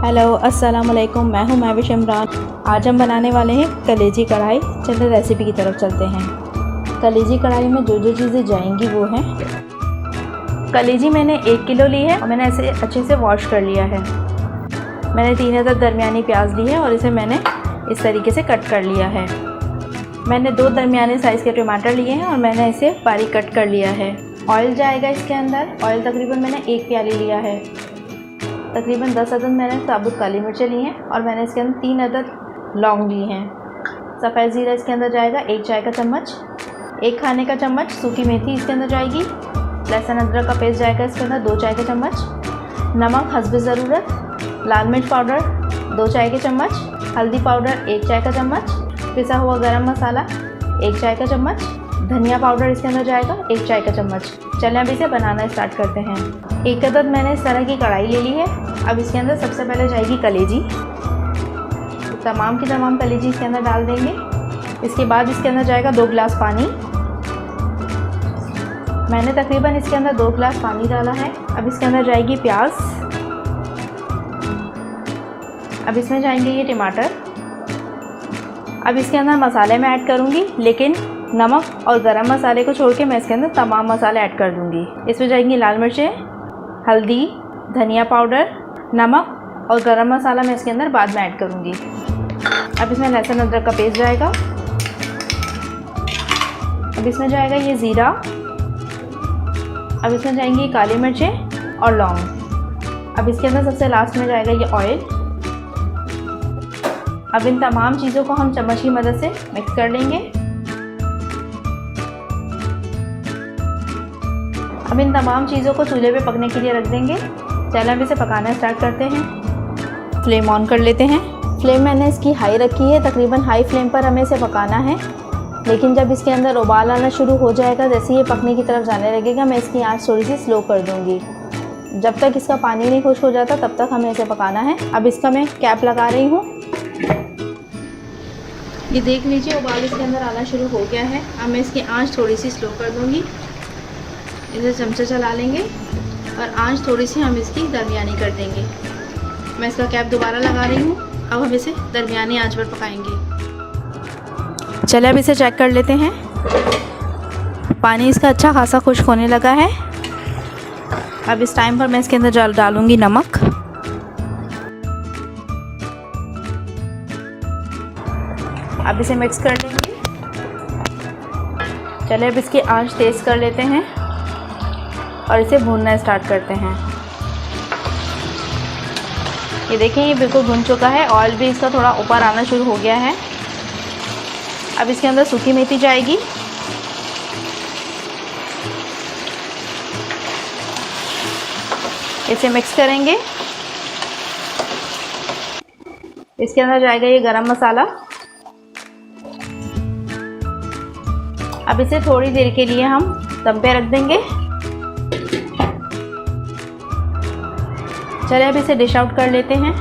Hello अस्सलाम वालेकुम, मैं हूं महविश इमरान। आज हम बनाने वाले हैं कलेजी कढ़ाई। चलिए रेसिपी की तरफ चलते हैं। कलेजी कढ़ाई में जो जो चीज़ें जाएंगी वो हैं। कलेजी मैंने 1 किलो ली है और मैंने ऐसे अच्छे से वॉश कर लिया है। मैंने 3 अदद दरमियानी प्याज ली है और इसे मैंने इस तरीके से कट कर लिया है। मैंने 2 दरमियाने साइज़ के टमाटर लिए हैं और मैंने इसे बारीक कट कर लिया है। ऑयल जाएगा इसके अंदर। ऑयल तकरीबन मैंने 1 प्याली लिया है। तकरीबन 10 अदद मैंने साबुत काली मिर्चें ली हैं और मैंने इसके अंदर 3 अदद लौंग ली हैं। सफ़ेद ज़ीरा इसके अंदर जाएगा 1 चाय का चम्मच। 1 खाने का चम्मच सूखी मेथी इसके अंदर जाएगी। लहसुन अदरक का पेस्ट जाएगा इसके अंदर 2 चाय के चम्मच। नमक हस्ब ज़रूरत। लाल मिर्च पाउडर 2 चाय के चम्मच। हल्दी पाउडर 1 चाय का चम्मच। पिसा हुआ गरम मसाला 1 चाय का चम्मच। धनिया पाउडर इसके अंदर जाएगा 1 चाय का चम्मच। चलें अब इसे बनाना स्टार्ट करते हैं। 1 अदद मैंने इस तरह की कढ़ाई ले ली है। अब इसके अंदर सबसे पहले जाएगी कलेजी। तमाम की तमाम कलेजी इसके अंदर डाल देंगे। इसके बाद इसके अंदर जाएगा 2 गिलास पानी। मैंने तकरीबन इसके अंदर 2 गिलास पानी डाला है। अब इसके अंदर जाएगी प्याज। अब इसमें जाएंगे ये टमाटर। अब इसके अंदर मसाले मैं ऐड करूँगी, लेकिन नमक और गरम मसाले को छोड़ के मैं इसके अंदर तमाम मसाले ऐड कर दूँगी। इसमें जाएंगी लाल मिर्चें, हल्दी, धनिया पाउडर, नमक और गरम मसाला मैं इसके अंदर बाद में ऐड करूँगी। अब इसमें लहसुन अदरक का पेस्ट जाएगा। अब इसमें जाएगा ये ज़ीरा। अब इसमें जाएंगी काली मिर्चें और लौंग। अब इसके अंदर सबसे लास्ट में जाएगा ये ऑयल। अब इन तमाम चीज़ों को हम चम्मच की मदद से मिक्स कर लेंगे। अब इन तमाम चीज़ों को चूल्हे पे पकने के लिए रख देंगे। चलिए अब इसे पकाना स्टार्ट करते हैं। फ्लेम ऑन कर लेते हैं। फ्लेम मैंने इसकी हाई रखी है। तकरीबन हाई फ्लेम पर हमें इसे पकाना है, लेकिन जब इसके अंदर उबाल आना शुरू हो जाएगा, जैसे ये पकने की तरफ जाने लगेगा, मैं इसकी आंच थोड़ी सी स्लो कर दूँगी। जब तक इसका पानी नहीं खुश्क हो जाता तब तक हमें इसे पकाना है। अब इसका मैं कैप लगा रही हूँ। ये देख लीजिए उबाल इसके अंदर आना शुरू हो गया है। अब मैं इसकी आंच थोड़ी सी स्लो कर दूँगी। इसे चमचा चला लेंगे और आंच थोड़ी सी हम इसकी दरमियानी कर देंगे। मैं इसका कैप दोबारा लगा रही हूँ। अब हम इसे दरमियानी आंच पर पकाएंगे। चलिए अब इसे चेक कर लेते हैं। पानी इसका अच्छा खासा खुश्क होने लगा है। अब इस टाइम पर मैं इसके अंदर डालूँगी नमक। अब इसे मिक्स कर लेंगे। चलिए अब इसकी आंच तेज़ कर लेते हैं और इसे भूनना स्टार्ट करते हैं। ये देखें ये बिल्कुल भुन चुका है। ऑयल भी इसका थोड़ा ऊपर आना शुरू हो गया है। अब इसके अंदर सूखी मेथी जाएगी। इसे मिक्स करेंगे। इसके अंदर जाएगा ये गरम मसाला। अब इसे थोड़ी देर के लिए हम दम पे रख देंगे। चलिए अब इसे डिश आउट कर लेते हैं।